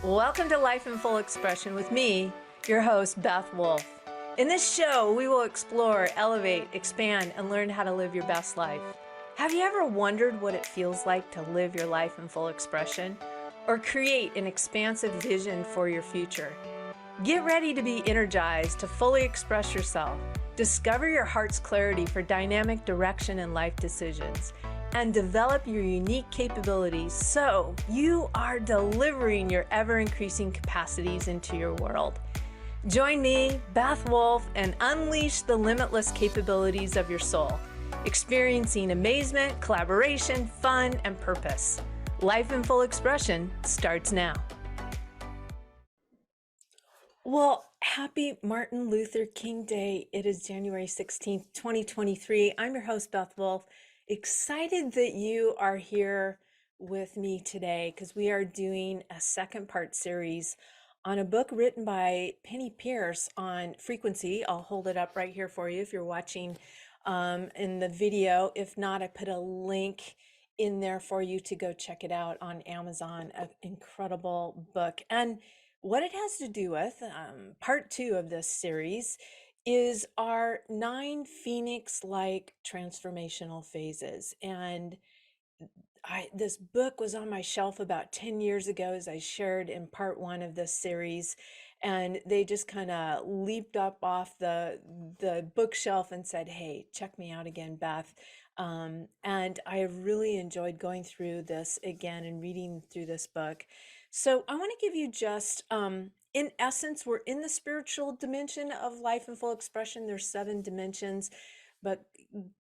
Welcome to Life in Full Expression with me, your host, Beth Wolfe. In this show, we will explore, elevate, expand, and learn how to live your best life. Have you ever wondered what it feels like to live your life in full expression or create an expansive vision for your future? Get ready to be energized to fully express yourself, discover your heart's clarity for dynamic direction in life decisions, and develop your unique capabilities so you are delivering your ever-increasing capacities into your world. Join me, Beth Wolfe, and unleash the limitless capabilities of your soul, experiencing amazement, collaboration, fun, and purpose. Life in Full Expression starts now. Well, happy Martin Luther King Day. It is January 16th, 2023. I'm your host, Beth Wolfe. Excited that you are here with me today because we are doing a second part series on a book written by Penny Pierce on frequency. I'll hold it up right here for you if you're watching in the video. If not, I put a link in there for you to go check it out on Amazon. An incredible book. And what it has to do with, part 2 of this series, is our 9 Phoenix-like transformational phases. And this book was on my shelf about 10 years ago, as I shared in part 1 of this series. And they just kind of leaped up off the bookshelf and said, hey, check me out again, Beth. And I have really enjoyed going through this again and reading through this book. So I want to give you just, in essence, we're in the spiritual dimension of life in full expression. There's 7 dimensions, but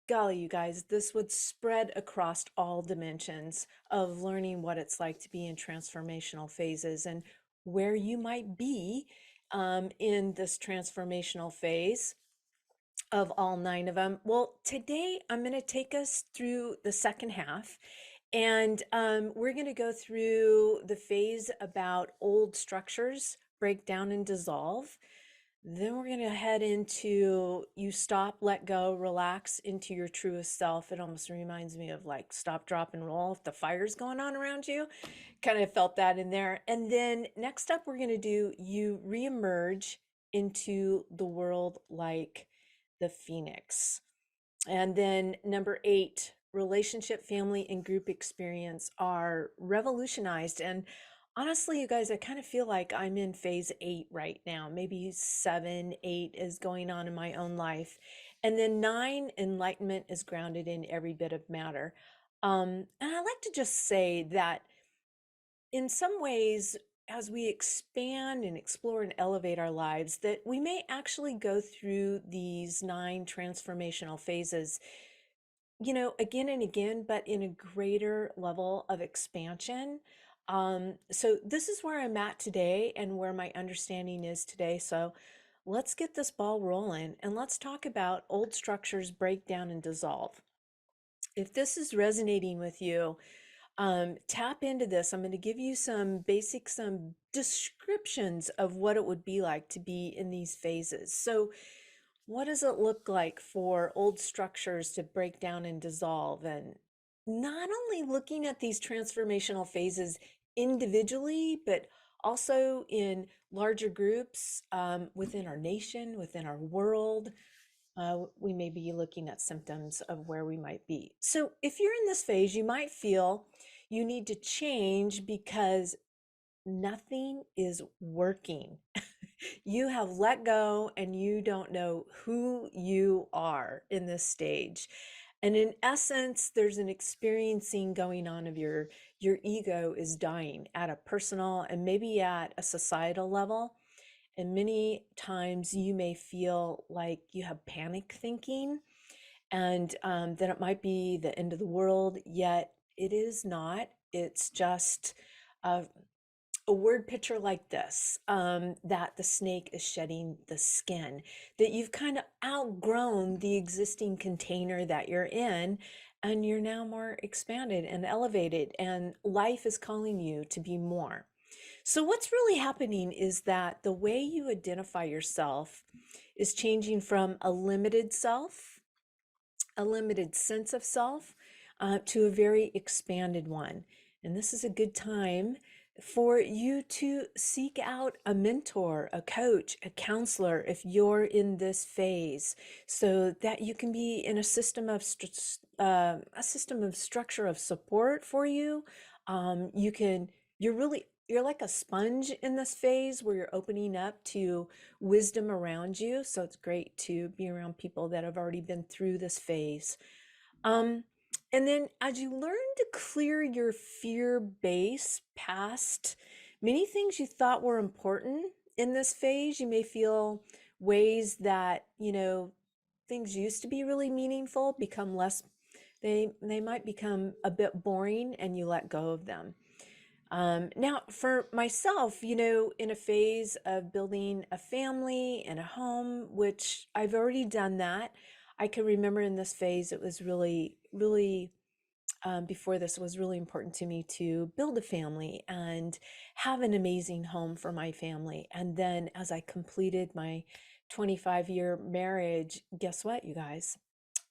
golly, you guys, this would spread across all dimensions of learning what it's like to be in transformational phases and where you might be in this transformational phase of all 9 of them. Well, today I'm going to take us through the second half. And we're going to go through the phase about old structures, break down and dissolve. Then we're going to head into you stop, let go, relax into your truest self. It almost reminds me of like stop, drop, and roll if the fire's going on around you. Kind of felt that in there. And then next up, we're going to do you reemerge into the world like the phoenix. And then number 8, relationship, family, and group experience are revolutionized. And honestly, you guys, I kind of feel like I'm in phase 8 right now. Maybe 7, 8 is going on in my own life. And then 9, enlightenment, is grounded in every bit of matter. And I like to just say that in some ways, as we expand and explore and elevate our lives, that we may actually go through these 9 transformational phases, you know, again and again, but in a greater level of expansion. So this is where I'm at today and where my understanding is today. So let's get this ball rolling and let's talk about old structures break down and dissolve. If this is resonating with you, tap into this. I'm going to give you some descriptions of what it would be like to be in these phases. So what does it look like for old structures to break down and dissolve? And not only looking at these transformational phases individually, but also in larger groups within our nation, within our world. We may be looking at symptoms of where we might be. So if you're in this phase, you might feel you need to change because nothing is working. You have let go and you don't know who you are in this stage. And in essence, there's an experiencing going on of your ego is dying at a personal and maybe at a societal level. And many times you may feel like you have panic thinking and that it might be the end of the world, yet it is not. It's just a word picture like this, that the snake is shedding the skin, that you've kind of outgrown the existing container that you're in, and you're now more expanded and elevated, and life is calling you to be more. So, what's really happening is that the way you identify yourself is changing from a limited self, a limited sense of self, to a very expanded one. And this is a good time for you to seek out a mentor, a coach, a counselor if you're in this phase, so that you can be in a system of structure of support for you. You can you're like a sponge in this phase where you're opening up to wisdom around you. So it's great to be around people that have already been through this phase. Um, and then as you learn to clear your fear base past many things you thought were important in this phase, you may feel ways that, things used to be really meaningful become less, they might become a bit boring and you let go of them. Now, for myself, in a phase of building a family and a home, which I've already done that, I can remember in this phase, it was really, really, before this, it was really important to me to build a family and have an amazing home for my family. And then as I completed my 25-year marriage, guess what, you guys?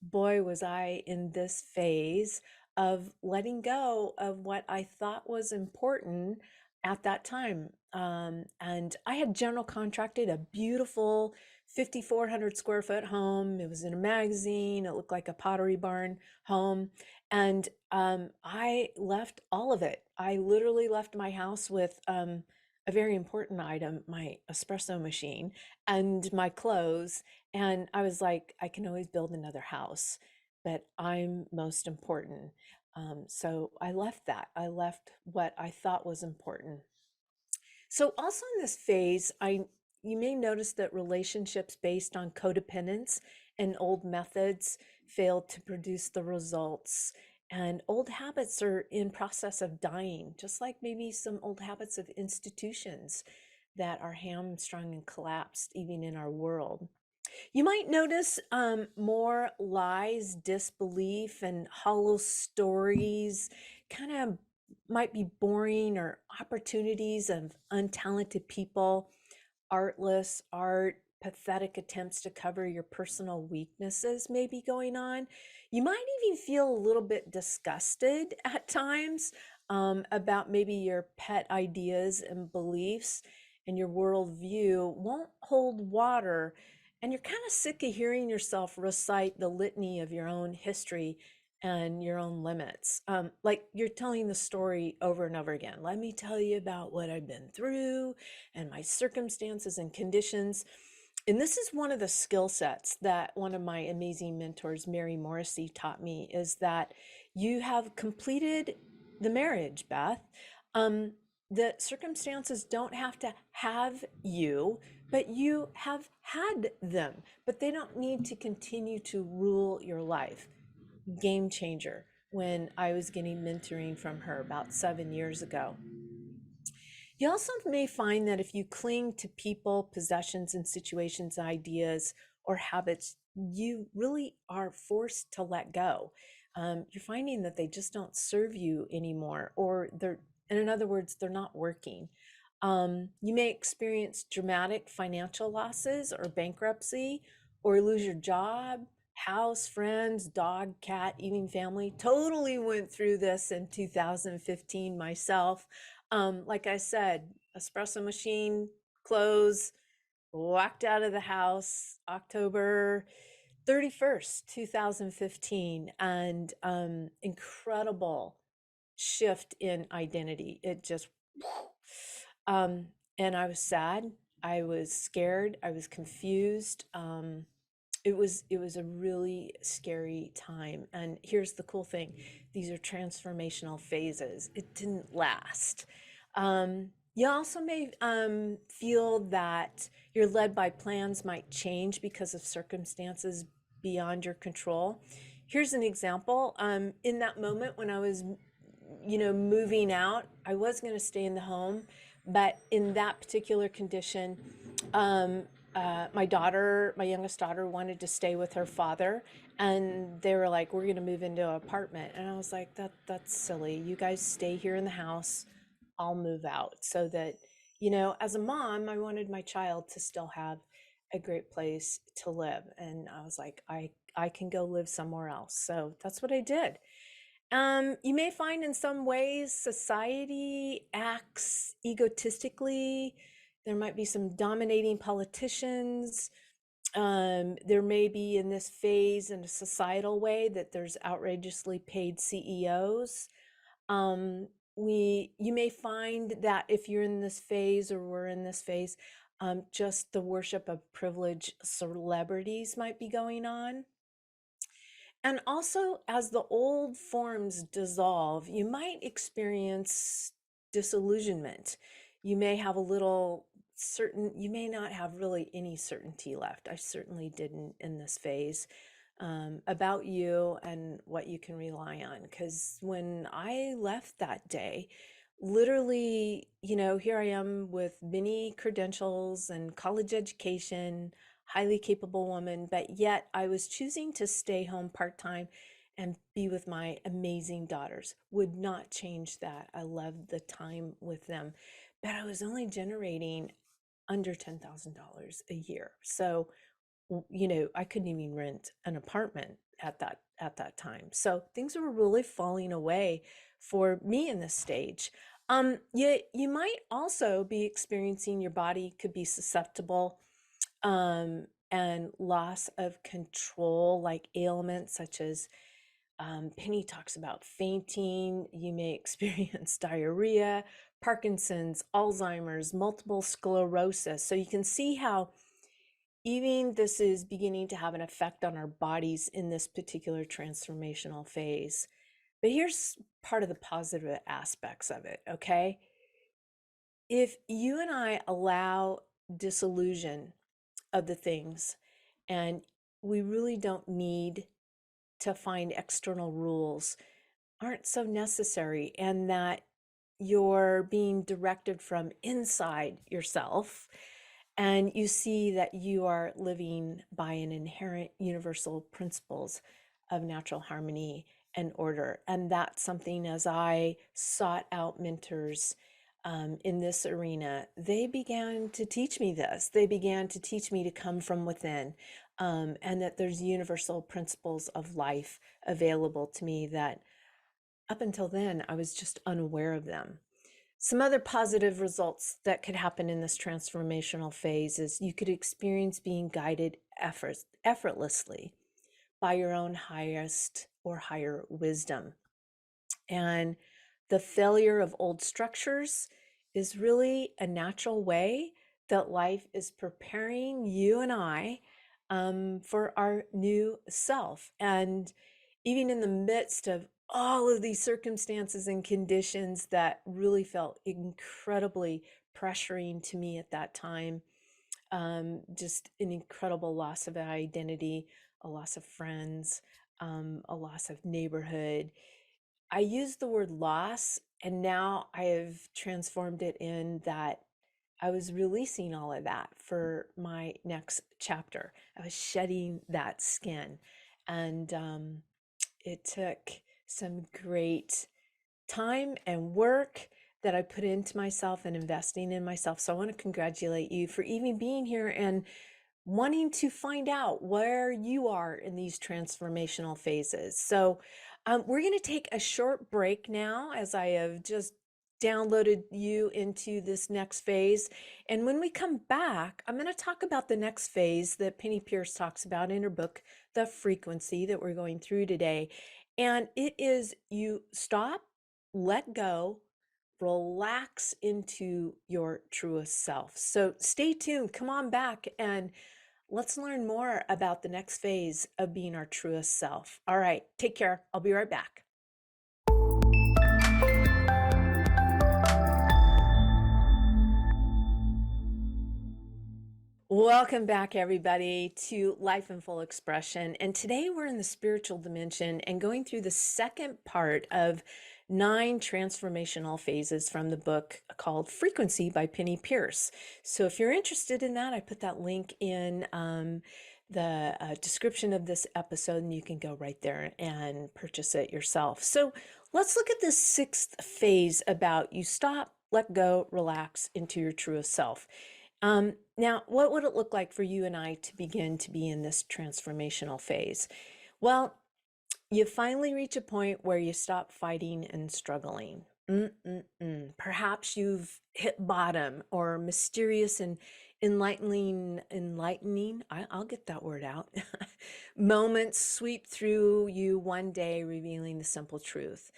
Boy, was I in this phase of letting go of what I thought was important at that time. And I had general contracted a beautiful 5,400 square foot home. It was in a magazine. It looked like a Pottery Barn home. And I left all of it. I literally left my house with a very important item, my espresso machine, and my clothes. And I was like, I can always build another house, but I'm most important. So I left that. I left what I thought was important. So also in this phase, you may notice that relationships based on codependence and old methods failed to produce the results. And old habits are in process of dying, just like maybe some old habits of institutions that are hamstrung and collapsed even in our world. You might notice more lies, disbelief, and hollow stories, kind of might be boring, or opportunities of untalented people, artless art, pathetic attempts to cover your personal weaknesses may be going on. You might even feel a little bit disgusted at times about maybe your pet ideas and beliefs, and your worldview won't hold water. And you're kind of sick of hearing yourself recite the litany of your own history and your own limits. Like you're telling the story over and over again. Let me tell you about what I've been through and my circumstances and conditions. And this is one of the skill sets that one of my amazing mentors, Mary Morrissey, taught me, is that you have completed the marriage, Beth. Um, the circumstances don't have to have you, but you have had them, but they don't need to continue to rule your life. Game changer when I was getting mentoring from her about 7 years ago. You also may find that if you cling to people, possessions, and situations, ideas, or habits, you really are forced to let go. You're finding that they just don't serve you anymore, or and in other words, they're not working. You may experience dramatic financial losses or bankruptcy, or lose your job, house, friends, dog, cat, even family. Totally went through this in 2015 myself. Like I said, espresso machine, clothes, walked out of the house October 31st, 2015, and incredible shift in identity. It just, um, and I was sad. I was scared. I was confused. It was a really scary time. And here's the cool thing: these are transformational phases. It didn't last. You also may feel that you're led by plans might change because of circumstances beyond your control. Here's an example. In that moment when I was, moving out, I was going to stay in the home, but in that particular condition, um, my youngest daughter, wanted to stay with her father, and they were like, "We're going to move into an apartment," and I was like, "That's silly. You guys stay here in the house. I'll move out so that, as a mom, I wanted my child to still have a great place to live. And I was like, I can go live somewhere else. So that's what I did. You may find in some ways society acts egotistically. There might be some dominating politicians. There may be in this phase in a societal way that there's outrageously paid CEOs. You may find that if you're in this phase or we're in this phase, just the worship of privileged celebrities might be going on. And also, as the old forms dissolve, you might experience disillusionment. You may have a little you may not have really any certainty left. I certainly didn't in this phase, about you and what you can rely on. Because when I left that day, literally, here I am with many credentials and college education, highly capable woman, but yet I was choosing to stay home part-time and be with my amazing daughters. Would not change that. I loved the time with them, but I was only generating under $10,000 a year. So, I couldn't even rent an apartment at that time. So things were really falling away for me in this stage. You might also be experiencing your body could be susceptible, and loss of control, like ailments such as, Penny talks about fainting. You may experience diarrhea, Parkinson's, Alzheimer's, multiple sclerosis. So you can see how even this is beginning to have an effect on our bodies in this particular transformational phase. But here's part of the positive aspects of it, okay? If you and I allow disillusion of the things, and we really don't need to find external rules, aren't so necessary, and that you're being directed from inside yourself, and you see that you are living by an inherent universal principles of natural harmony and order. And that's something, as I sought out mentors in this arena, they began to teach me this. They began to teach me to come from within, and that there's universal principles of life available to me that up until then, I was just unaware of them. Some other positive results that could happen in this transformational phase is you could experience being guided effortlessly by your own highest or higher wisdom. And the failure of old structures is really a natural way that life is preparing you and I, for our new self. And even in the midst of all of these circumstances and conditions that really felt incredibly pressuring to me at that time, just an incredible loss of identity, a loss of friends, a loss of neighborhood. I use the word loss, and now I have transformed it in that I was releasing all of that for my next chapter. I was shedding that skin. And it took some great time and work that I put into myself and investing in myself. So I want to congratulate you for even being here and wanting to find out where you are in these transformational phases. So we're going to take a short break now, as I have just downloaded you into this next phase. And when we come back, I'm going to talk about the next phase that Penny Pierce talks about in her book, The Frequency, that we're going through today. And it is you stop, let go, relax into your truest self. So stay tuned, come on back, and let's learn more about the next phase of being our truest self. All right, take care. I'll be right back. Welcome back, everybody, to Life in Full Expression. And today we're in the spiritual dimension and going through the second part of 9 transformational phases from the book called Frequency by Penny Pierce. So if you're interested in that, I put that link in the description of this episode, and you can go right there and purchase it yourself. So let's look at this 6th phase about you stop, let go, relax into your truest self. Now, what would it look like for you and I to begin to be in this transformational phase? Well, you finally reach a point where you stop fighting and struggling. Perhaps you've hit bottom, or mysterious and enlightening, I'll get that word out, moments sweep through you one day, revealing the simple truth.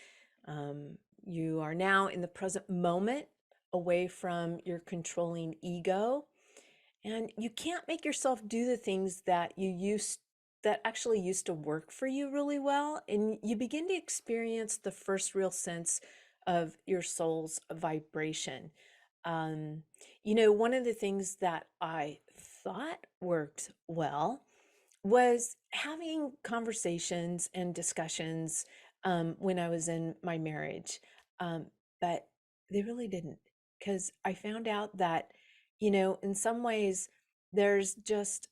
You are now in the present moment, away from your controlling ego, and you can't make yourself do the things that actually used to work for you really well, and you begin to experience the first real sense of your soul's vibration. um, one of the things that I thought worked well was having conversations and discussions when I was in my marriage. Um, but they really didn't, because I found out that, in some ways, there's just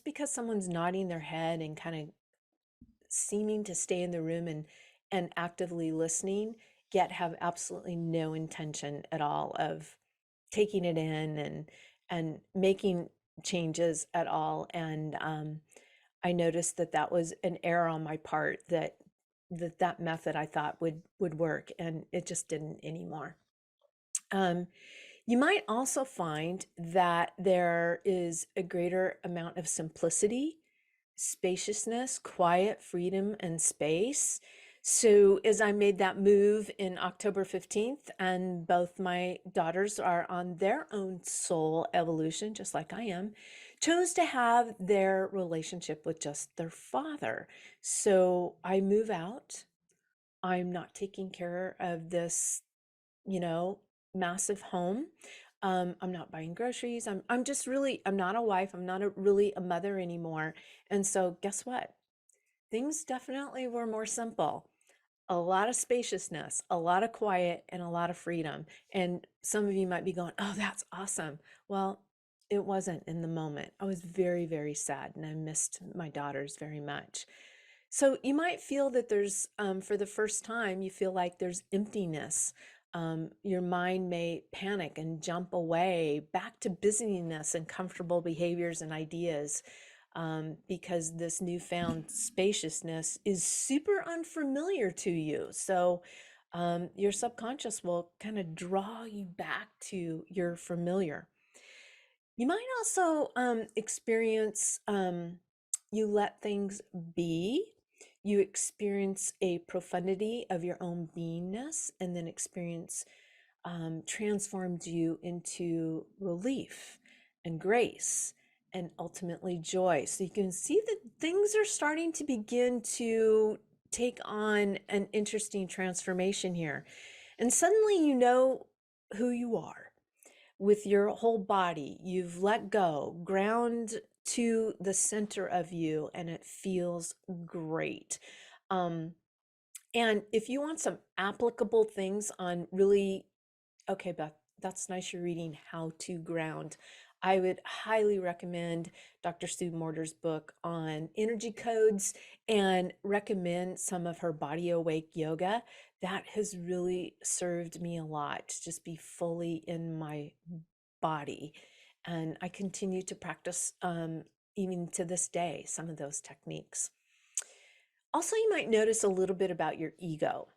because someone's nodding their head and kind of seeming to stay in the room and actively listening, yet have absolutely no intention at all of taking it in and making changes at all. And I noticed that that was an error on my part, that method I thought would work, and it just didn't anymore. You might also find that there is a greater amount of simplicity, spaciousness, quiet, freedom, and space. So, as I made that move in October 15th, and both my daughters are on their own soul evolution, just like I am, chose to have their relationship with just their father. So, I move out. I'm not taking care of this, you know, massive home. I'm not buying groceries. I'm just really, I'm not a wife. I'm not really a mother anymore. And so guess what? Things definitely were more simple. A lot of spaciousness, a lot of quiet, and a lot of freedom. And some of you might be going, "Oh, that's awesome." Well, it wasn't in the moment. I was very, very sad, and I missed my daughters very much. So you might feel that for the first time, you feel like there's emptiness. Your mind may panic and jump away back to busyness and comfortable behaviors and ideas, because this newfound spaciousness is super unfamiliar to you. So your subconscious will kind of draw you back to your familiar. You might also experience, you let things be. You experience a profundity of your own beingness, and then experience transformed you into relief and grace and ultimately joy. So you can see that things are starting to begin to take on an interesting transformation here. And suddenly you know who you are with your whole body. You've let go, ground to the center of you, and it feels great. Um, and if you want some applicable things on really, okay, Beth, that's nice you're reading How to Ground. I would highly recommend Dr. Sue Morter's book on energy codes, and recommend some of her body awake yoga. That has really served me a lot to just be fully in my body. And I continue to practice, even to this day, some of those techniques. Also, you might notice a little bit about your ego.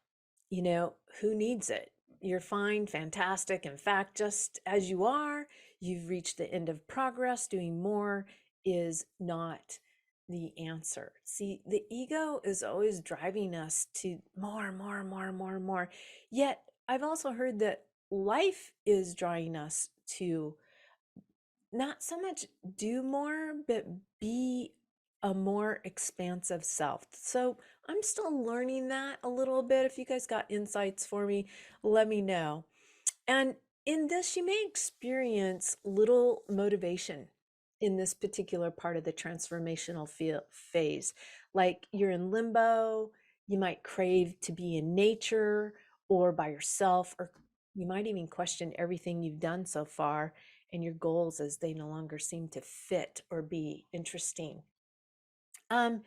Who needs it? You're fine, fantastic. In fact, just as you are, you've reached the end of progress. Doing more is not the answer. See, the ego is always driving us to more, more, more, more, more. Yet, I've also heard that life is drawing us to not so much do more, but be a more expansive self. So I'm still learning that a little bit. If you guys got insights for me, let me know. And in this, you may experience little motivation in this particular part of the transformational phase. Like you're in limbo, you might crave to be in nature or by yourself, or you might even question everything you've done so far and your goals, as they no longer seem to fit or be interesting. Um,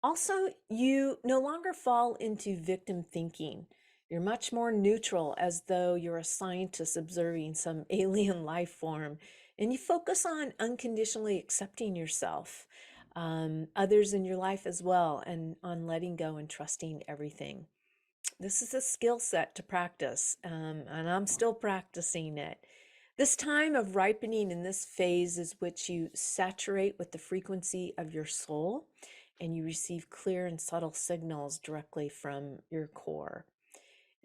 Also, you no longer fall into victim thinking. You're much more neutral, as though you're a scientist observing some alien life form. And you focus on unconditionally accepting yourself, others in your life as well, and on letting go and trusting everything. This is a skill set to practice, and I'm still practicing it. This time of ripening in this phase is which you saturate with the frequency of your soul, and you receive clear and subtle signals directly from your core.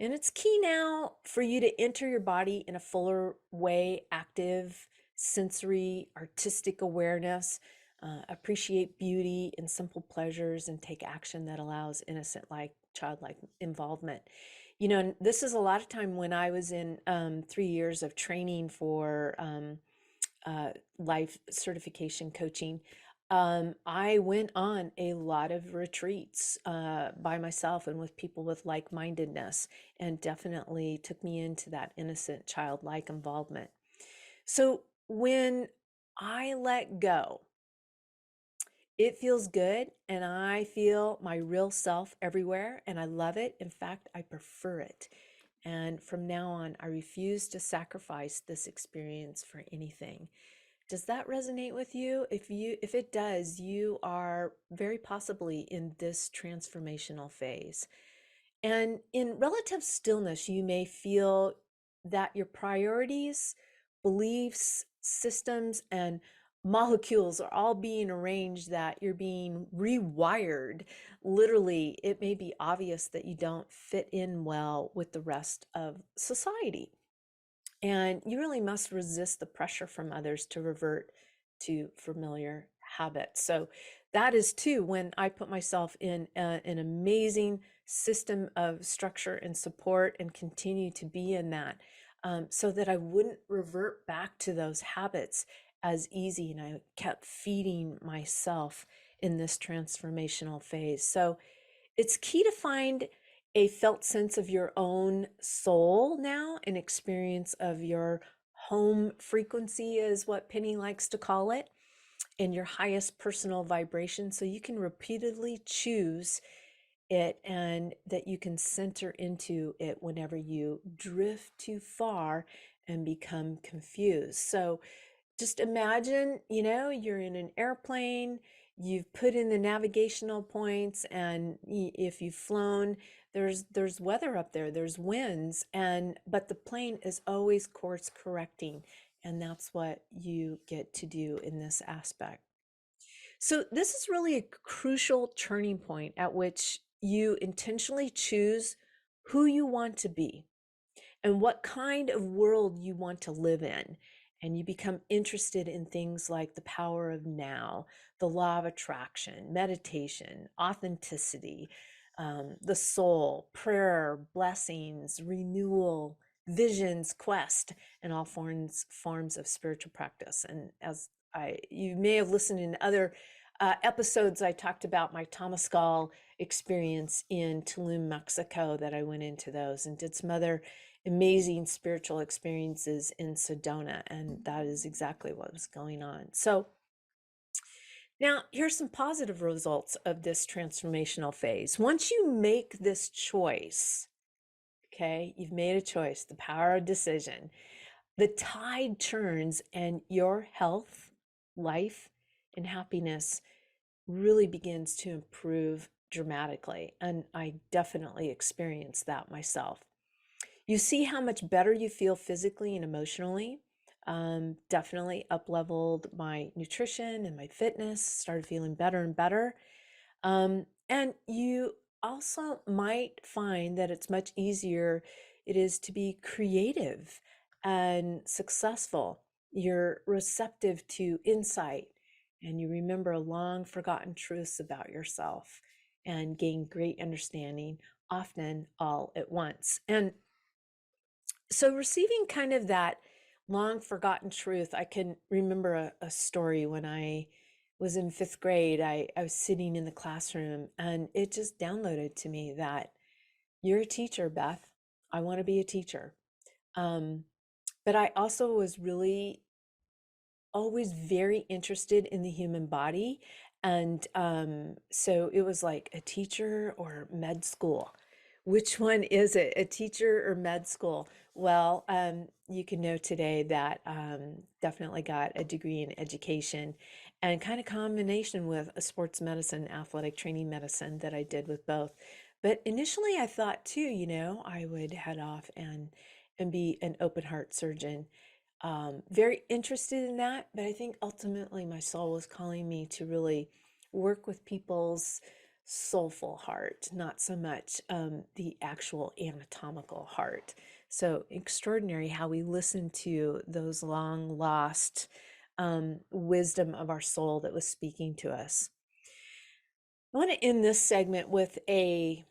And it's key now for you to enter your body in a fuller way, active, sensory, artistic awareness, appreciate beauty and simple pleasures, and take action that allows innocent, like childlike involvement. You know, this is a lot of time when I was in 3 years of training for life certification coaching. I went on a lot of retreats by myself and with people with like-mindedness, and definitely took me into that innocent, childlike involvement. So when I let go, it feels good, and I feel my real self everywhere, and I love it. In fact, I prefer it. And from now on, I refuse to sacrifice this experience for anything. Does that resonate with you? If it does, you are very possibly in this transformational phase. And in relative stillness, you may feel that your priorities, beliefs, systems, and molecules are all being arranged, that you're being rewired. Literally, it may be obvious that you don't fit in well with the rest of society. And you really must resist the pressure from others to revert to familiar habits. So that is too when I put myself in an amazing system of structure and support, and continue to be in that, so that I wouldn't revert back to those habits as easy. And I kept feeding myself in this transformational phase. So it's key to find a felt sense of your own soul now, an experience of your home frequency, is what Penny likes to call it, and your highest personal vibration, so you can repeatedly choose it, and that you can center into it whenever you drift too far and become confused. So just imagine, you're in an airplane, you've put in the navigational points, and if you've flown, there's weather up there, there's winds, but the plane is always course correcting, and that's what you get to do in this aspect. So this is really a crucial turning point at which you intentionally choose who you want to be and what kind of world you want to live in. And you become interested in things like the power of now, the law of attraction, meditation, authenticity, the soul, prayer, blessings, renewal, visions, quest, and all forms of spiritual practice. And as you may have listened in other episodes, I talked about my Temazcal experience in Tulum, Mexico, that I went into those and did some other amazing spiritual experiences in Sedona, and that is exactly what was going on. So now here's some positive results of this transformational phase. Once you make this choice, okay, you've made a choice, the power of decision, the tide turns, and your health, life, and happiness really begins to improve dramatically. And I definitely experienced that myself. You see how much better you feel physically and emotionally. Definitely up-leveled my nutrition and my fitness, started feeling better and better. And you also might find that it's much easier it is to be creative and successful. You're receptive to insight, and you remember long forgotten truths about yourself, and gain great understanding, often all at once. And so receiving kind of that long forgotten truth, I can remember a story when I was in 5th grade. I was sitting in the classroom, and it just downloaded to me that you're a teacher, Beth. I want to be a teacher. But I also was really always very interested in the human body. And so it was like a teacher or med school, Which one is it, a teacher or med school? Well, you can know today that definitely got a degree in education and kind of combination with a sports medicine, athletic training medicine that I did with both. But initially I thought too, I would head off and be an open heart surgeon. Very interested in that, but I think ultimately my soul was calling me to really work with people's soulful heart, not so much the actual anatomical heart. So extraordinary how we listen to those long lost wisdom of our soul that was speaking to us. I want to end this segment with a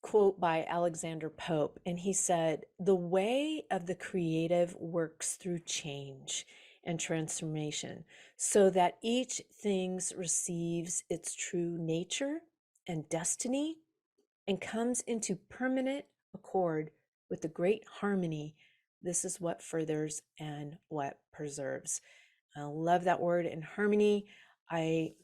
quote by Alexander Pope, and he said, "The way of the creative works through change and transformation, so that each thing receives its true nature and destiny and comes into permanent accord with the great harmony. This is what furthers and what preserves." I love that word in harmony. I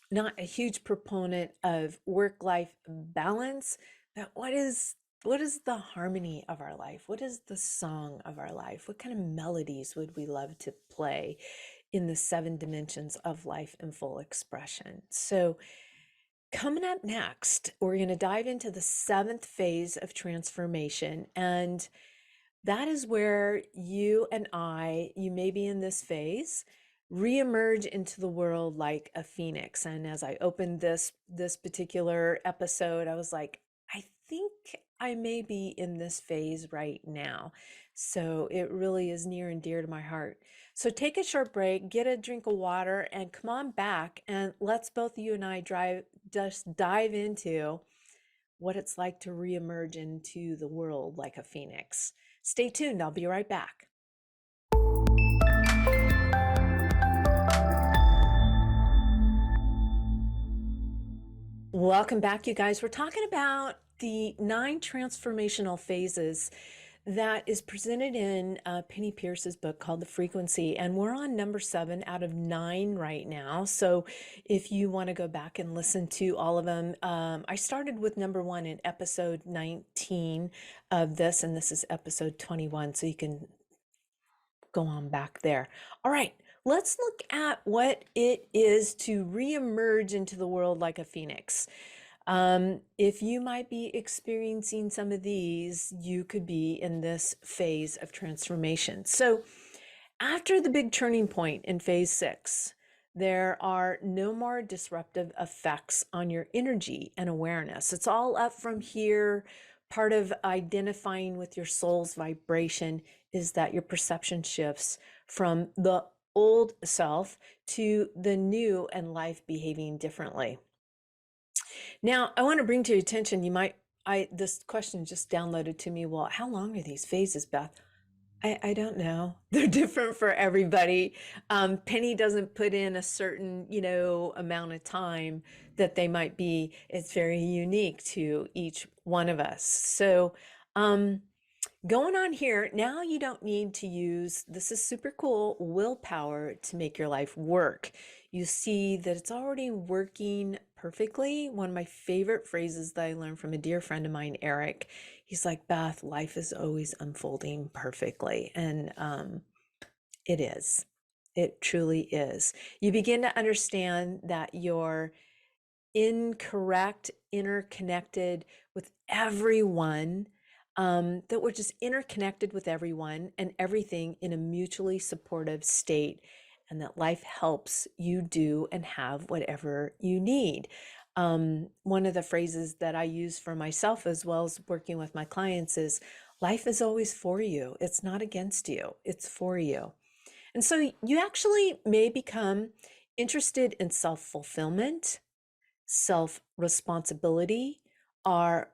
not a huge proponent of work-life balance, but what is the harmony of our life? What is the song of our life? What kind of melodies would we love to play in the 7 dimensions of life in full expression? So coming up next, we're going to dive into the 7th phase of transformation, and that is where you and you may be in this phase, reemerge into the world like a phoenix. And as I opened this particular episode, I was like, I think I may be in this phase right now. So it really is near and dear to my heart. So take a short break, get a drink of water, and come on back, and let's both you and I just dive into what it's like to reemerge into the world like a phoenix. Stay tuned. I'll be right back. Welcome back, you guys. We're talking about the 9 transformational phases that is presented in Penny Pierce's book called The Frequency. And we're on number 7 out of 9 right now. So if you want to go back and listen to all of them, I started with number 1 in episode 19 of this, and this is episode 21. So you can go on back there. All right, let's look at what it is to reemerge into the world like a phoenix. If you might be experiencing some of these, you could be in this phase of transformation. So after the big turning point in phase 6, there are no more disruptive effects on your energy and awareness. It's all up from here. Part of identifying with your soul's vibration is that your perception shifts from the old self to the new and life behaving differently. Now, I want to bring to your attention, this question just downloaded to me. Well, how long are these phases, Beth? I don't know. They're different for everybody. Penny doesn't put in a certain, amount of time that they might be. It's very unique to each one of us. So, going on here, now you don't need to use, this is super cool, willpower to make your life work. You see that it's already working perfectly. One of my favorite phrases that I learned from a dear friend of mine, Eric, he's like, Beth, life is always unfolding perfectly. And it is. It truly is. You begin to understand that you're incorrect, interconnected with everyone, that we're just interconnected with everyone and everything in a mutually supportive state, and that life helps you do and have whatever you need. One of the phrases that I use for myself as well as working with my clients is, life is always for you. It's not against you, it's for you. And so you actually may become interested in self-fulfillment, self-responsibility, are,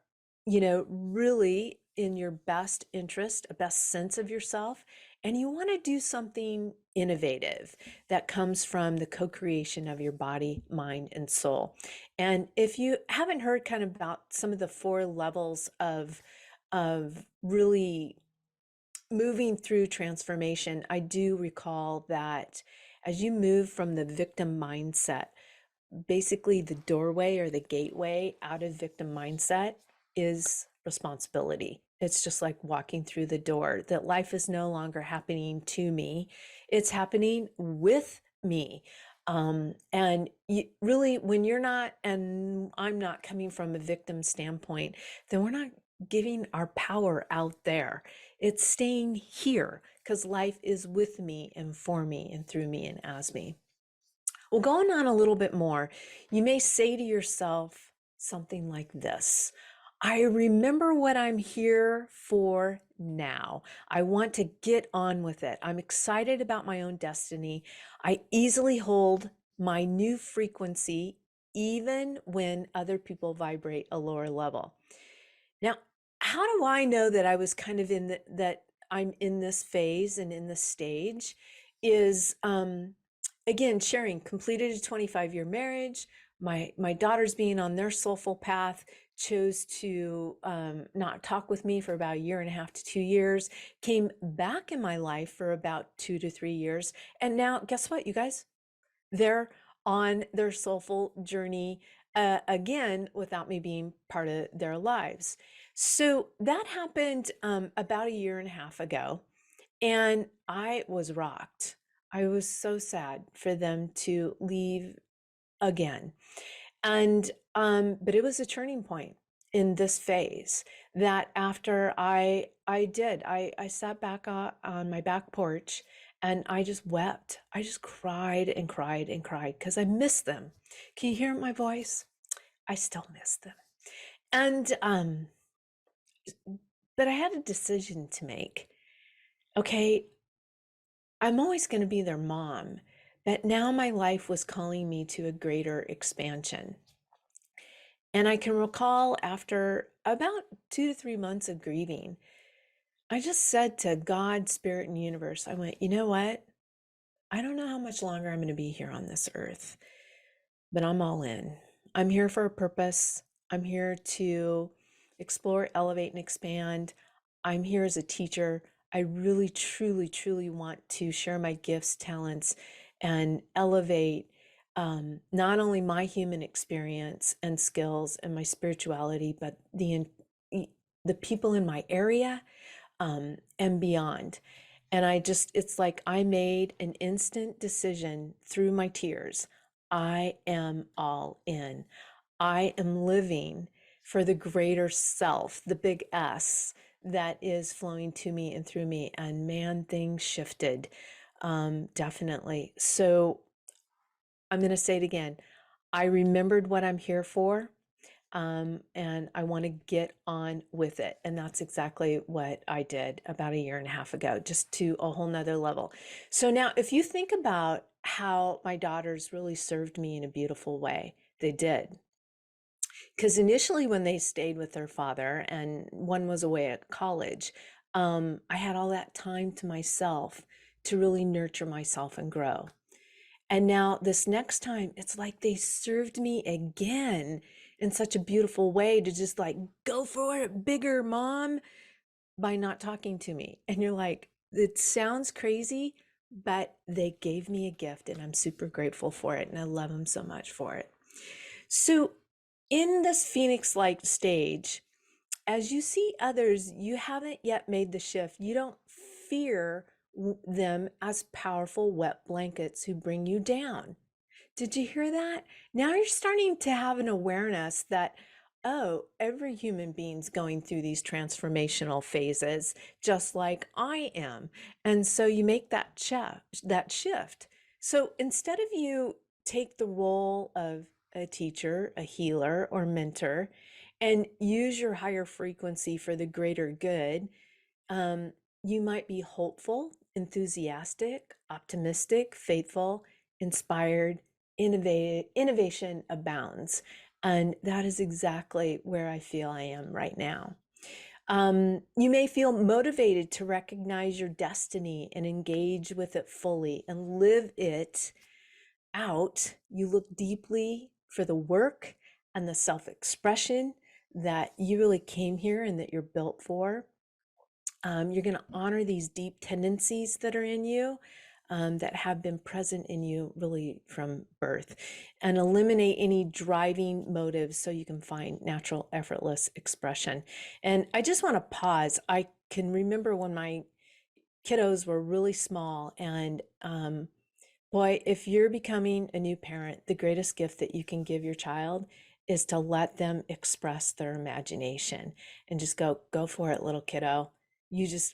really in your best interest, a best sense of yourself, and you want to do something innovative that comes from the co-creation of your body, mind, and soul. And if you haven't heard kind of about some of the 4 levels of really moving through transformation, I do recall that as you move from the victim mindset, basically the doorway or the gateway out of victim mindset is responsibility. It's just like walking through the door, that life is no longer happening to me, it's happening with me. And really, when you're not, and I'm not coming from a victim standpoint, then we're not giving our power out there. It's staying here because life is with me and for me and through me and as me. Well, going on a little bit more, you may say to yourself something like this: I remember what I'm here for now. I want to get on with it. I'm excited about my own destiny. I easily hold my new frequency, even when other people vibrate a lower level. Now, how do I know that I was kind of that I'm in this phase and in this stage? Is again, sharing, completed a 25-year marriage. My daughters, being on their soulful path, chose to not talk with me for about a year and a half to 2 years, came back in my life for about 2 to 3 years. And now, guess what, you guys? They're on their soulful journey again without me being part of their lives. So that happened about a year and a half ago. And I was rocked. I was so sad for them to leave again. And but it was a turning point in this phase, that after I sat back on my back porch and I just wept. I just cried and cried and cried because I miss them. Can you hear my voice? I still miss them. And but I had a decision to make. Okay, I'm always going to be their mom, but now my life was calling me to a greater expansion. And I can recall, after about 2 to 3 months of grieving, I just said to God, Spirit, and Universe, I went, you know what? I don't know how much longer I'm going to be here on this earth, but I'm all in. I'm here for a purpose. I'm here to explore, elevate, and expand. I'm here as a teacher. I really, truly, truly want to share my gifts, talents, and elevate not only my human experience and skills and my spirituality, but the people in my area and beyond. And it's like I made an instant decision through my tears. I am all in. I am living for the greater self, the big S that is flowing to me and through me. And man, things shifted, definitely. So I'm going to say it again. I remembered what I'm here for. And I want to get on with it. And that's exactly what I did about a year and a half ago, just to a whole nother level. So now, if you think about how my daughters really served me in a beautiful way, they did. Because initially, when they stayed with their father and one was away at college, I had all that time to myself to really nurture myself and grow. And now this next time, it's like they served me again in such a beautiful way, to just like, go for it bigger, mom, by not talking to me. And you're like, it sounds crazy, but they gave me a gift and I'm super grateful for it. And I love them so much for it. So in this Phoenix-like stage, as you see others, you haven't yet made the shift. You don't fear them as powerful wet blankets who bring you down. Did you hear that? Now you're starting to have an awareness that, oh, every human being's going through these transformational phases, just like I am. And so you make that shift. So instead of you take the role of a teacher, a healer, or mentor, and use your higher frequency for the greater good, um, you might be hopeful, enthusiastic, optimistic, faithful, inspired, innovation abounds. And that is exactly where I feel I am right now. You may feel motivated to recognize your destiny and engage with it fully and live it out. You look deeply for the work and the self-expression that you really came here and that you're built for. You're going to honor these deep tendencies that are in you. that have been present in you really from birth, and eliminate any driving motives so you can find natural, effortless expression. And I just want to pause. I can remember when my kiddos were really small, and boy, if you're becoming a new parent, the greatest gift that you can give your child is to let them express their imagination and just go for it, little kiddo.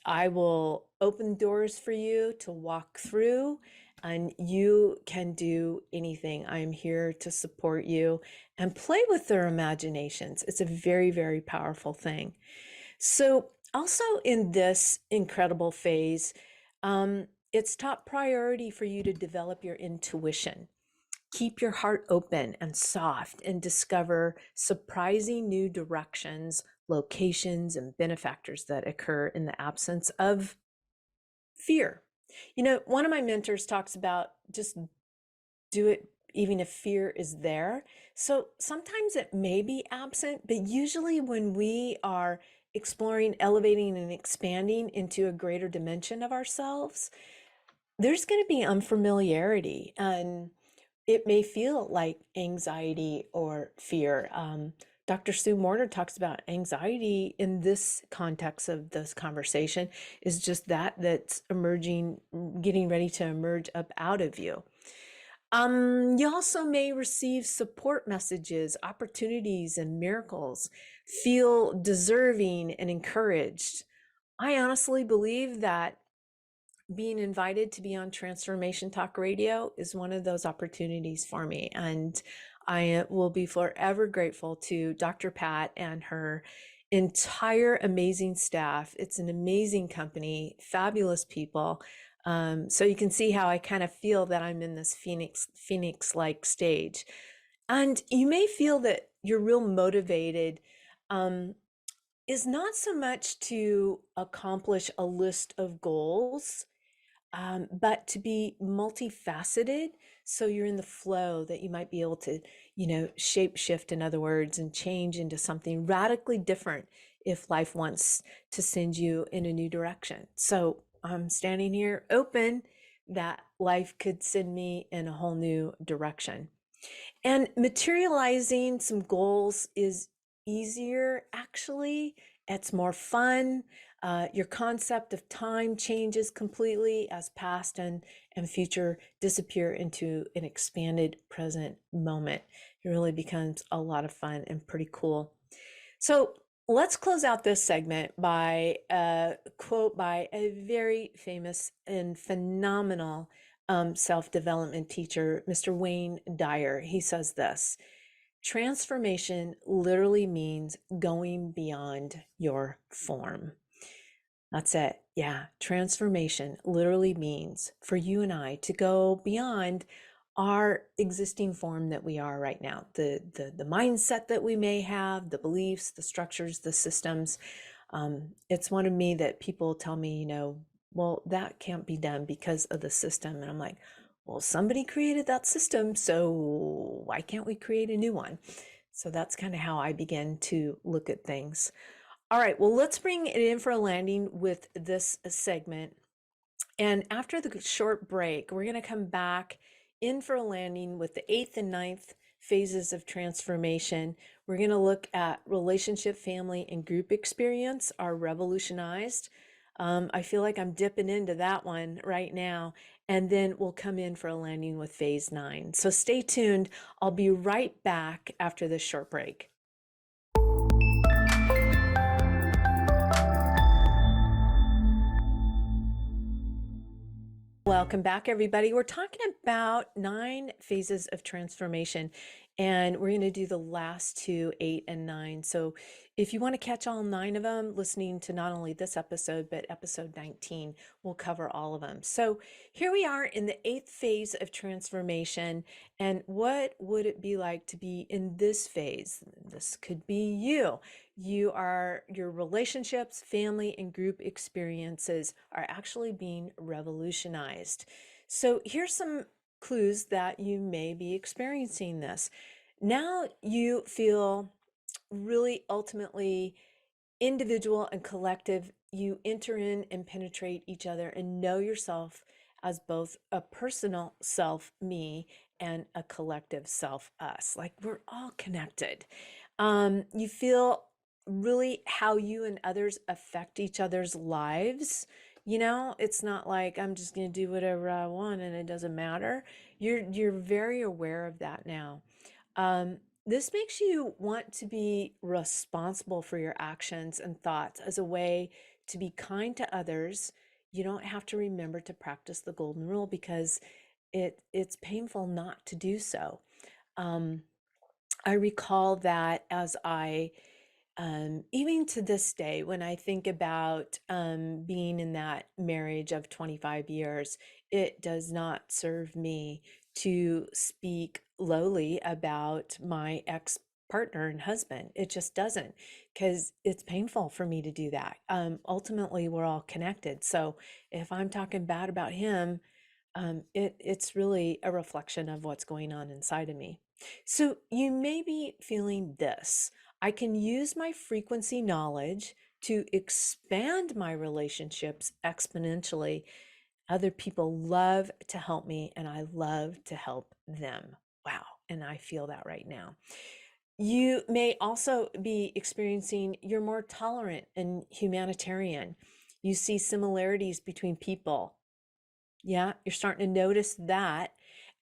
I will open doors for you to walk through, and you can do anything. I'm here to support you, and play with their imaginations. It's a very, very powerful thing. So, also in this incredible phase, it's top priority for you to develop your intuition. Keep your heart open and soft and discover surprising new directions, locations, and benefactors that occur in the absence of fear. One of my mentors talks about just do it even if fear is there. So sometimes it may be absent, but usually when we are exploring, elevating, and expanding into a greater dimension of ourselves, there's going to be unfamiliarity, and it may feel like anxiety or fear. Dr. Sue Morter talks about anxiety in this context of this conversation is just that's emerging, getting ready to emerge up out of you. You also may receive support messages, opportunities, and miracles. Feel deserving and encouraged. I honestly believe that being invited to be on Transformation Talk Radio is one of those opportunities for me. And I will be forever grateful to Dr. Pat and her entire amazing staff. It's an amazing company, fabulous people. So you can see how I kind of feel that I'm in this Phoenix-like stage. And you may feel that you're real motivated, is not so much to accomplish a list of goals, but to be multifaceted. So you're in the flow, that you might be able to, shape shift, in other words, and change into something radically different if life wants to send you in a new direction. So I'm standing here open that life could send me in a whole new direction. And materializing some goals is easier, actually. It's more fun. Your concept of time changes completely as past and future disappear into an expanded present moment. It really becomes a lot of fun and pretty cool. So let's close out this segment by a quote by a very famous and phenomenal self-development teacher, Mr. Wayne Dyer. He says this: transformation literally means going beyond your form. That's it. Yeah. Transformation literally means for you and I to go beyond our existing form that we are right now, the mindset that we may have, the beliefs, the structures, the systems. It's one of me that people tell me, well, that can't be done because of the system. And I'm like, well, somebody created that system, so why can't we create a new one? So that's kind of how I begin to look at things. All right, well, let's bring it in for a landing with this segment. And after the short break, we're going to come back in for a landing with the 8th and 9th phases of transformation. We're going to look at relationship, family, and group experience, are revolutionized. I feel like I'm dipping into that one right now. And then we'll come in for a landing with phase 9. So stay tuned. I'll be right back after this short break. Welcome back, everybody. We're talking about 9 phases of transformation, and we're going to do the last 2, 8 and 9. So if you want to catch all 9 of them, listening to not only this episode, but episode 19, we'll cover all of them. So here we are in the 8th phase of transformation. And what would it be like to be in this phase? This could be you. Your relationships, family, and group experiences are actually being revolutionized. So here's some clues that you may be experiencing this. Now you feel really ultimately individual and collective. You enter in and penetrate each other and know yourself as both a personal self, me, and a collective self, us. Like we're all connected. You feel really how you and others affect each other's lives. You know, it's not like I'm just going to do whatever I want and it doesn't matter. You're very aware of that now. This makes you want to be responsible for your actions and thoughts as a way to be kind to others. You don't have to remember to practice the golden rule because it's painful not to do so. Um, I recall that as even to this day, when I think about being in that marriage of 25 years, it does not serve me to speak lowly about my ex partner and husband. It just doesn't, because it's painful for me to do that. Ultimately, we're all connected. So if I'm talking bad about him, it's really a reflection of what's going on inside of me. So you may be feeling this. I can use my frequency knowledge to expand my relationships exponentially. Other people love to help me, and I love to help them. Wow. And I feel that right now. You may also be experiencing you're more tolerant and humanitarian. You see similarities between people. Yeah, you're starting to notice that.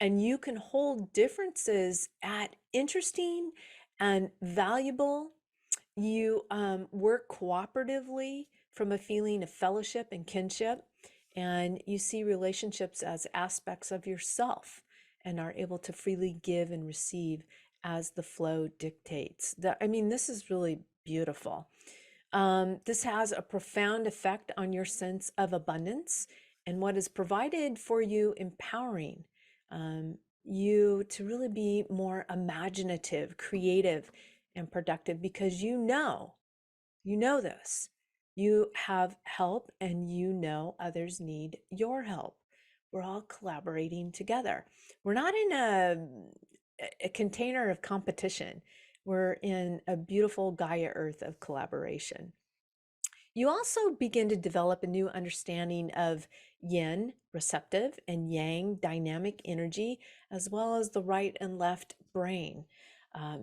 And you can hold differences at interesting and valuable. You work cooperatively from a feeling of fellowship and kinship. And you see relationships as aspects of yourself and are able to freely give and receive as the flow dictates. I mean, this is really beautiful. This has a profound effect on your sense of abundance and what is provided for you, empowering you to really be more imaginative, creative, and productive because you know this. You have help and you know others need your help. We're all collaborating together. We're not in a container of competition. We're in a beautiful Gaia Earth of collaboration. You also begin to develop a new understanding of yin, receptive, and yang, dynamic energy, as well as the right and left brain.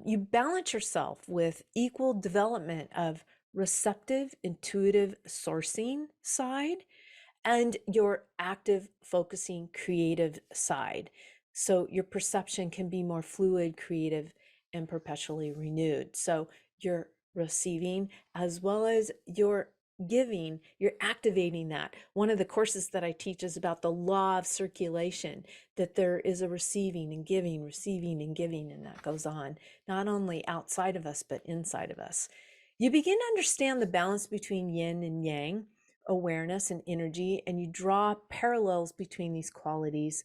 You balance yourself with equal development of receptive, intuitive sourcing side and your active, focusing, creative side. So your perception can be more fluid, creative, and perpetually renewed. So you're receiving as well as you're giving, you're activating that. One of the courses that I teach is about the law of circulation, that there is a receiving and giving, and that goes on, not only outside of us, but inside of us. You begin to understand the balance between yin and yang, awareness and energy, and you draw parallels between these qualities,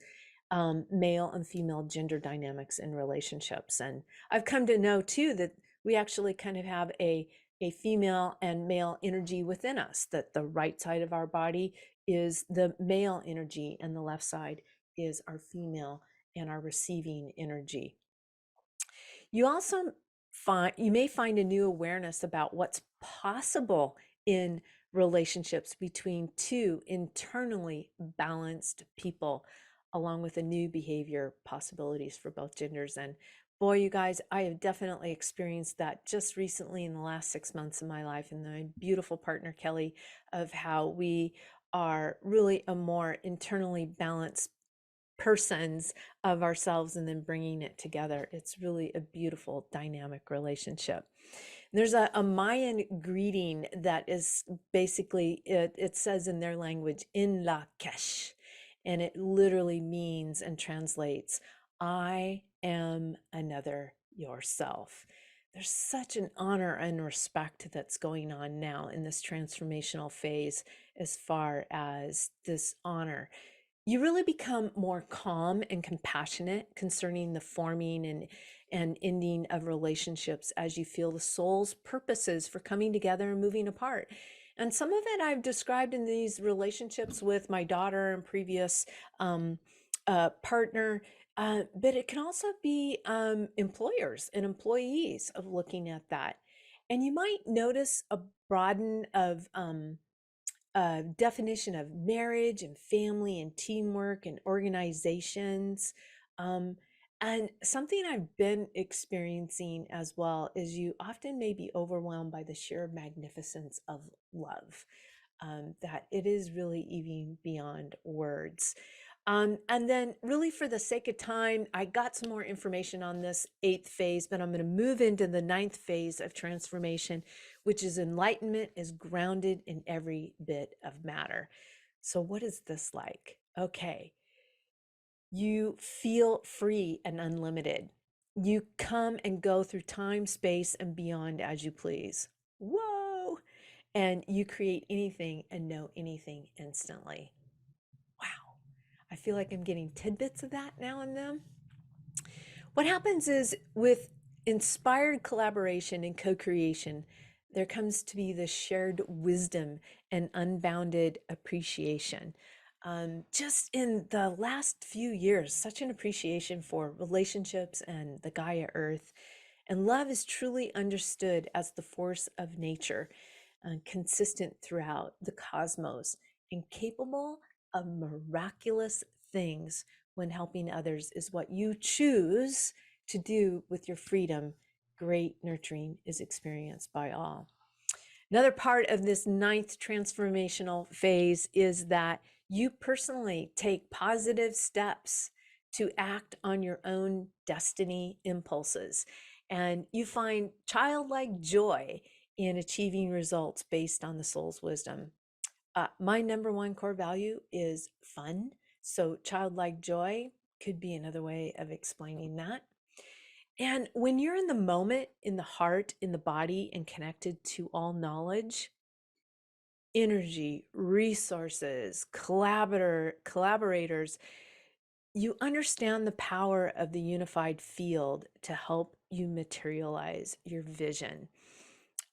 male and female gender dynamics in relationships. And I've come to know too that we actually kind of have a female and male energy within us, that the right side of our body is the male energy and the left side is our female and our receiving energy. You also you may find a new awareness about what's possible in relationships between two internally balanced people, along with a new behavior possibilities for both genders. And boy, you guys, I have definitely experienced that just recently in the last 6 months of my life, and my beautiful partner Kelly, of how we are really a more internally balanced persons of ourselves and then bringing it together. It's really a beautiful dynamic relationship. There's a Mayan greeting that is basically, it says in their language, in la kesh, and it literally means and translates, I am another yourself. There's such an honor and respect that's going on now in this transformational phase as far as this honor. You really become more calm and compassionate concerning the forming and ending of relationships as you feel the soul's purposes for coming together and moving apart. And some of it I've described in these relationships with my daughter and previous partner, but it can also be employers and employees of looking at that. And you might notice a broaden of definition of marriage and family and teamwork and organizations. Um, and something I've been experiencing as well is you often may be overwhelmed by the sheer magnificence of love, that it is really even beyond words. And then really for the sake of time, I got some more information on this 8th phase, but I'm going to move into the 9th phase of transformation, which is enlightenment is grounded in every bit of matter. So what is this like? Okay. You feel free and unlimited. You come and go through time, space, and beyond as you please. Whoa. And you create anything and know anything instantly. Wow. I feel like I'm getting tidbits of that now and then. What happens is with inspired collaboration and co-creation, there comes to be the shared wisdom and unbounded appreciation. Just in the last few years, such an appreciation for relationships and the Gaia Earth. And love is truly understood as the force of nature, consistent throughout the cosmos and capable of miraculous things when helping others is what you choose to do with your freedom. Great nurturing is experienced by all. Another part of this 9th transformational phase is that you personally take positive steps to act on your own destiny impulses. And you find childlike joy in achieving results based on the soul's wisdom. My number one core value is fun. So childlike joy could be another way of explaining that. And when you're in the moment, in the heart, in the body, and connected to all knowledge, energy, resources, collaborators, you understand the power of the unified field to help you materialize your vision.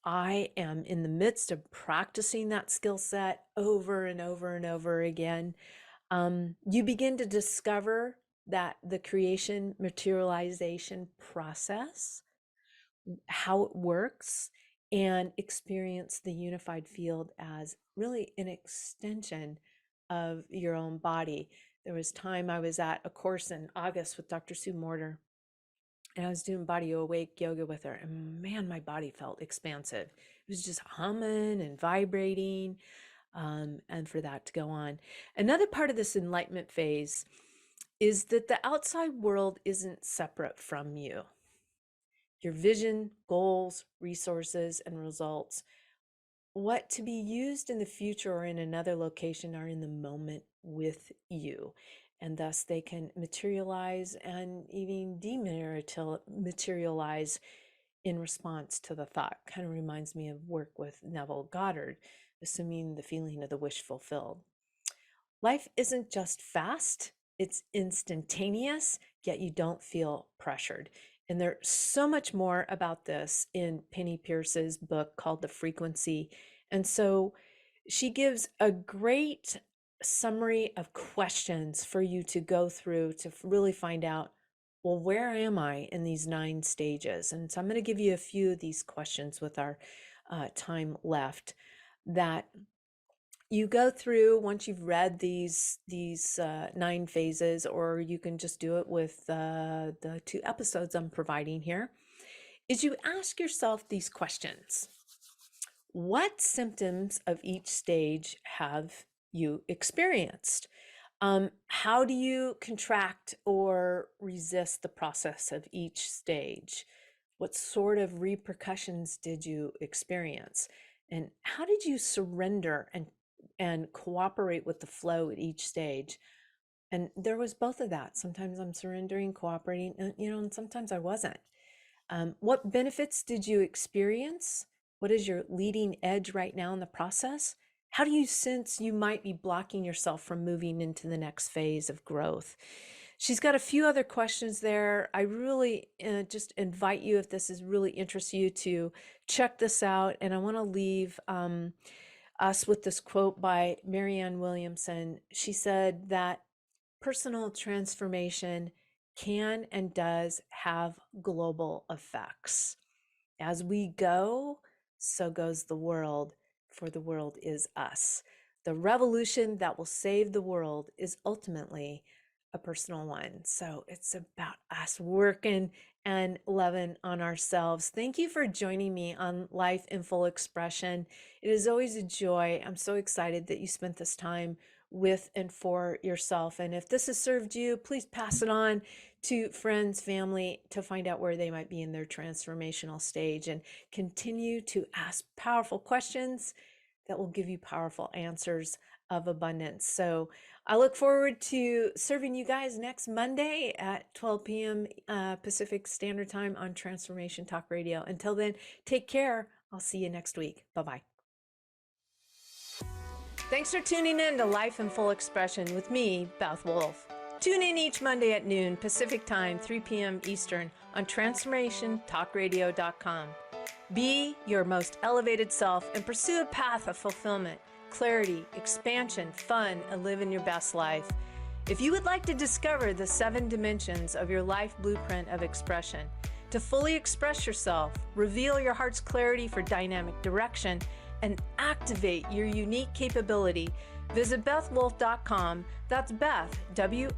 I am in the midst of practicing that skill set over and over and over again. You begin to discover that the creation materialization process, how it works, and experience the unified field as really an extension of your own body. There was time I was at a course in August with Dr. Sue Morter, and I was doing body awake yoga with her, and man, my body felt expansive. It was just humming and vibrating, and for that to go on. Another part of this enlightenment phase is that the outside world isn't separate from you. Your vision, goals, resources, and results, what to be used in the future or in another location, are in the moment with you. And thus they can materialize and even dematerialize in response to the thought. Kind of reminds me of work with Neville Goddard, assuming the feeling of the wish fulfilled. Life isn't just fast, it's instantaneous, yet you don't feel pressured. And there's so much more about this in Penny Pierce's book called The Frequency. And so she gives a great summary of questions for you to go through to really find out, well, where am I in these 9 stages? And so I'm going to give you a few of these questions with our time left that you go through once you've read these 9 phases, or you can just do it with the 2 episodes I'm providing here, is you ask yourself these questions. What symptoms of each stage have you experienced? How do you contract or resist the process of each stage? What sort of repercussions did you experience? And how did you surrender and cooperate with the flow at each stage? And there was both of that. Sometimes I'm surrendering, cooperating, and sometimes I wasn't. What benefits did you experience? What is your leading edge right now in the process? How do you sense you might be blocking yourself from moving into the next phase of growth? She's got a few other questions there. I really just invite you, if this is really interests you, to check this out. And I want to leave us with this quote by Marianne Williamson. She said that personal transformation can and does have global effects. As we go, so goes the world, for the world is us. the revolution that will save the world is ultimately a personal one. So it's about us working and loving on ourselves. Thank you for joining me on Life in Full Expression. It is always a joy. I'm so excited that you spent this time with and for yourself. And if this has served you, please pass it on to friends, family, to find out where they might be in their transformational stage, and continue to ask powerful questions that will give you powerful answers of abundance. So I look forward to serving you guys next Monday at 12 p.m. Pacific Standard Time on Transformation Talk Radio. Until then, take care. I'll see you next week. Bye-bye. Thanks for tuning in to Life in Full Expression with me, Beth Wolfe. Tune in each Monday at noon Pacific Time, 3 p.m. Eastern on TransformationTalkRadio.com. Be your most elevated self and pursue a path of fulfillment, clarity, expansion, fun, and living your best life. If you would like to discover the 7 dimensions of your life blueprint of expression, to fully express yourself, reveal your heart's clarity for dynamic direction, and activate your unique capability, visit BethWolfe.com. That's Beth, WOLFE.com.